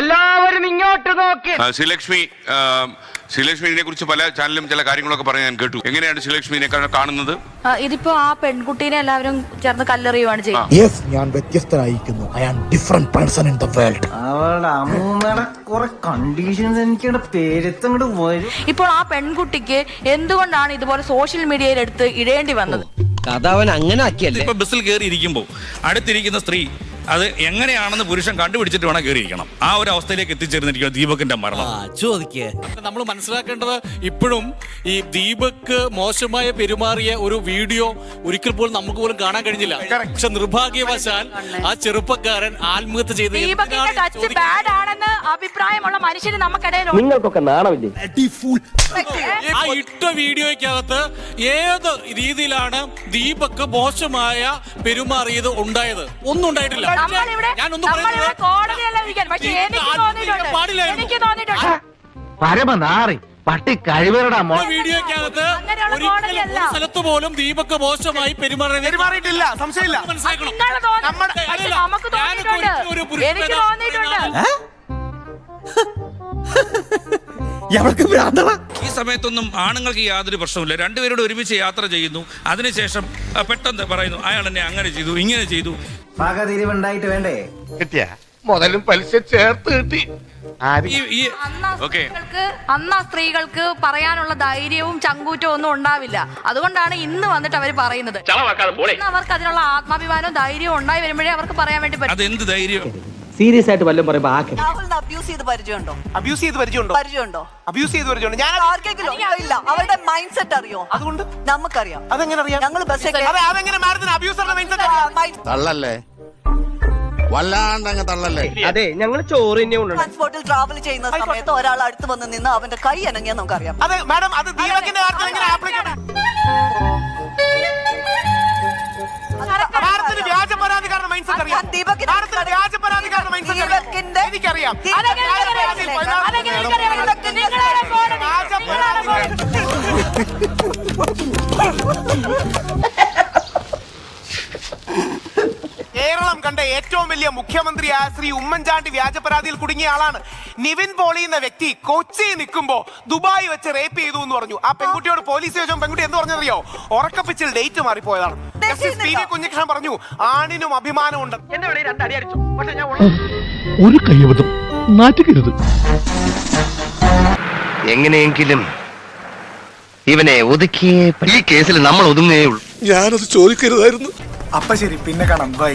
എല്ലാവരും ഇങ്ങോട്ട് നോക്കി. ശ്രീലക്ഷ്മിനെ കുറിച്ച് പല ചാനലും ചില കാര്യങ്ങളൊക്കെ പറയാൻ ഞാൻ കേട്ടു. എങ്ങനെയാണ് ശ്രീലക്ഷ്മിനെ കാണുന്നത്? ഇതിപ്പോ ആ പെൺകുട്ടീനെ എല്ലാവരും ചേർന്ന് കല്ലെറിയുവാണ് ചെയ്യുന്നത്. യെസ്, ഞാൻ വ്യത്യസ്തനായിരിക്കുന്നു. I am different person in the world. അവളുടെ അമ്മൂമ്മയുടെ കുറെ കണ്ടീഷൻസ് എനിക്ക് പേരെത്തങ്ങോട്ട് വരും. ഇപ്പോൾ ആ പെൺകുട്ടിക്ക് എന്തുകൊണ്ടാണ് ഇതുപോലെ സോഷ്യൽ മീഡിയയിൽ എടുത്ത് ഇടേണ്ടി വന്നത്? കഥ അവൻ അങ്ങനെ ആക്കിയല്ലേ. ഇപ്പൊ ബസ്സിൽ കയറി ഇരിക്കുമ്പോ അടുത്തിരിക്കുന്ന സ്ത്രീ അത് എങ്ങനെയാണെന്ന് പുരുഷൻ കണ്ടുപിടിച്ചിട്ട് വേണം കയറിയിരിക്കണം. ആ ഒരു അവസ്ഥയിലേക്ക് എത്തിച്ചേർന്നിരിക്കുക ദീപകിന്റെ മരണം. നമ്മൾ മനസ്സിലാക്കേണ്ടത് ഇപ്പോഴും ഈ ദീപക് മോശമായ പെരുമാറിയ ഒരു വീഡിയോ ഒരിക്കൽ പോലും നമുക്ക് പോലും കാണാൻ കഴിഞ്ഞില്ല. പക്ഷെ നിർഭാഗ്യവശാൽ ആ ചെറുപ്പക്കാരൻ ആത്മഹത്യ ചെയ്ത് ദീപകിന്റെ ടച്ച് ബാഡ് ആണെന്ന് അഭിപ്രായമുള്ള മനുഷ്യന് നമുക്കിടയിലുണ്ട്. നിങ്ങൾക്കൊക്കെ നാണമില്ലേ? ആ ഇട്ട വീഡിയോയ്ക്കകത്ത് ഏത് രീതിയിലാണ് ദീപക് മോശമായ പെരുമാറിയത് ഉണ്ടായത്? ഒന്നും ഉണ്ടായിട്ടില്ല. പരമനാറി പട്ടി കഴിവരുടെ വീഡിയോയ്ക്കകത്ത് സ്ഥലത്ത് പോലും ദീപക് മോശമായി പെരുമാറിയിട്ടില്ല. സംശയമില്ല. ഈ സമയത്തൊന്നും ആണുങ്ങൾക്ക് യാതൊരു പ്രശ്നമില്ല. രണ്ടുപേരോട് ഒരുമിച്ച് യാത്ര ചെയ്യുന്നു. അതിനുശേഷം പെട്ടെന്ന് പറയുന്നു അയാൾ എന്നെ അങ്ങനെ ചെയ്തു ഇങ്ങനെ ചെയ്തു. പകതിരിവുണ്ടായിട്ട് വേണ്ടേ? കിട്ടിയ മുതലും പലിശ ചേർത്ത് കിട്ടി. അന്ന് സ്ത്രീകൾക്ക് പറയാനുള്ള ധൈര്യവും ചങ്കൂറ്റവും ഒന്നും ഉണ്ടാവില്ല. അതുകൊണ്ടാണ് ഇന്ന് വന്നിട്ട് അവർ പറയുന്നത്. അവർക്ക് അതിനുള്ള ആത്മാഭിമാനവും ധൈര്യവും ഉണ്ടായി വരുമ്പോഴേ അവർക്ക് പറയാൻ വേണ്ടി പറ്റും. അതെന്ത് ധൈര്യം? സീരിയസ് ആയിട്ട് വല്ലതും പറയുമ്പോ അബ്യൂസ് ചെയ്ത് പരിചയമുണ്ടോ? ഞാൻ ആർക്കെങ്കിലും ഇല്ല. അവരുടെ മൈൻഡ് സെറ്റ് അറിയോ? അതുകൊണ്ട് നമുക്കറിയാം. അതെങ്ങനെ അറിയാം? ഞങ്ങൾ തള്ളല്ലേ, വല്ലാണ്ടങ്ങ് തള്ളല്ലേ. അതെ, ഞങ്ങൾ ചോറ് തന്നെ കൊണ്ടുണ്ട്. ട്രാൻസ്പോർട്ടിൽ ട്രാവൽ ചെയ്യുന്ന സമയത്ത് ഒരാൾ അടുത്ത് വന്ന് നിന്ന് അവന്റെ കൈ അനങ്ങിയാൽ നമുക്കറിയാം. അതെ മാഡം, അത് ദീപകിന്റെ കാര്യത്തിൽ എങ്ങനെ ആപ്ലിക്കേഷൻ? വ്യാജ പരാതിക്കാരുടെ മൈൻഡ് സെറ്റ് അറിയാം. വ്യാജ പരാതിക്കാരുടെ മൈൻഡ് സെറ്റ് എനിക്കറിയാം. കേരളം കണ്ട ഏറ്റവും വലിയ മുഖ്യമന്ത്രിയായ ശ്രീ ഉമ്മൻചാണ്ടി വ്യാജ പരാതിയിൽ കുടുങ്ങിയ ആളാണ്. നിവിൻ പോളി എന്ന വ്യക്തി കൊച്ചി നിൽക്കുമ്പോ ദുബായ് വെച്ച് റേപ്പ് ചെയ്തു എന്ന് പറഞ്ഞു. ആ പെൺകുട്ടിയോട് പോലീസ് ചോദിച്ചപ്പോൾ പെൺകുട്ടി എന്ത് പറഞ്ഞറിയോ? ഉറക്കപ്പിച്ചിൽ ഡേറ്റ് മാറിപ്പോയതാണ്. കുഞ്ഞികൃഷ്ണൻ പറഞ്ഞു ആണിനും അഭിമാനമുണ്ട്. ഒരു കയ്യബദ്ധം നാറ്റുകരുത്. എങ്ങനെയെങ്കിലും ഇവനെ ഒതുക്കിയേ ഈ കേസിൽ നമ്മൾ ഒതുങ്ങേ ഉള്ളൂ. ഞാനത് ചോദിക്കരുതായിരുന്നു. അപ്പൊ ശരി, പിന്നെ കാണാം. ബൈ.